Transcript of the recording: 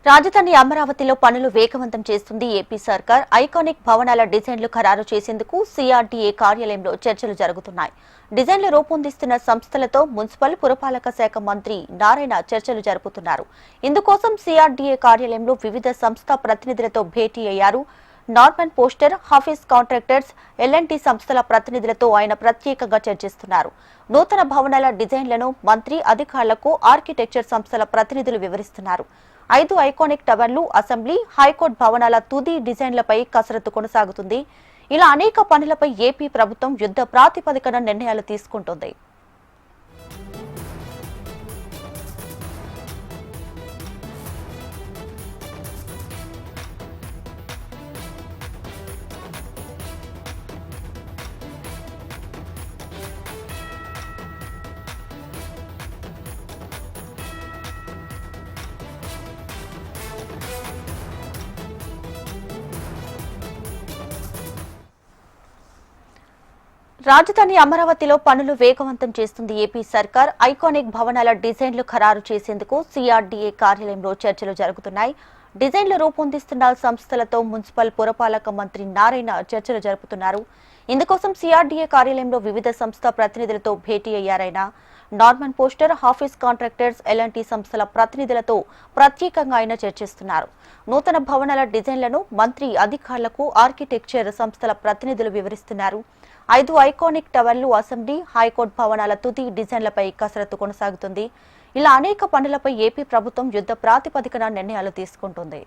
రాజధాని అమరావతిలో పనులు వేగవంతం చేస్తుంది ఏపీ సర్కార్. ఐకానిక్ భవనాల డిజైన్లు ఖరారు చేసేందుకు సిఆర్డీఏ కార్యాలయంలో చర్చలు జరుగుతున్నాయి. డిజైన్లు రూపొందిస్తున్న సంస్థలతో మున్సిపల్ పురపాలక శాఖ మంత్రి నారాయణ చర్చలు జరుపుతున్నారు. ఇందుకోసం సిఆర్డీఏ కార్యాలయంలో వివిధ సంస్థ ప్రతినిధులతో భేటీ అయ్యారు. నార్మన్ పోస్టర్, హాఫీస్ కాంట్రాక్టర్స్, ఎల్ఎన్టీ సంస్థల ప్రతినిధులతో ఆయన ప్రత్యేకంగా చర్చిస్తున్నారు. నూతన భవనాల డిజైన్లను మంత్రి అధికారులకు ఆర్కిటెక్చర్ సంస్థల ప్రతినిధులు వివరిస్తున్నారు. 5 ఐకానిక్ టవర్లు, అసెంబ్లీ, హైకోర్టు భవనాల తుది డిజైన్లపై కసరత్తు కొనసాగుతుంది. ఇలా అనేక పనులపై ఏపీ ప్రభుత్వం యుద్ధ ప్రాతిపదికన నిర్ణయాలు తీసుకుంటుంది. రాజధాని అమరావతిలో పనులు వేగవంతం చేస్తుంది ఏపీ సర్కార్. ఐకానిక్ భవనాల డిజైన్లు ఖరారు చేసేందుకు సిఆర్డీఏ కార్యాలయంలో చర్చలు జరుగుతున్నాయి. డిజైన్లు రూపొందిస్తున్న సంస్థలతో మున్సిపల్ పురపాలక మంత్రి నారాయణ చర్చలు జరుపుతున్నారు. ఇందుకోసం సిఆర్డీఏ కార్యాలయంలో వివిధ సంస్థ ప్రతినిధులతో భేటీ అయ్యారైనా నార్మన్ పోస్టర్, హాఫీస్ కాంట్రాక్టర్స్, ఎల్ఎన్టీ సంస్థల ప్రతినిధులతో ప్రత్యేకంగా ఆయన చర్చిస్తున్నారు. నూతన భవనాల డిజైన్లను మంత్రి అధికారులకు ఆర్కిటెక్చర్ సంస్థల ప్రతినిధులు వివరిస్తున్నారు. 5 ఐకానిక్ టవర్లు, అసెంబ్లీ, హైకోర్టు భవనాల తుది డిజైన్లపై కసరత్తు కొనసాగుతుంది. ఇలా అనేక పనులపై ఏపీ ప్రభుత్వం యుద్ధ ప్రాతిపదికన నిర్ణయాలు తీసుకుంటుంది.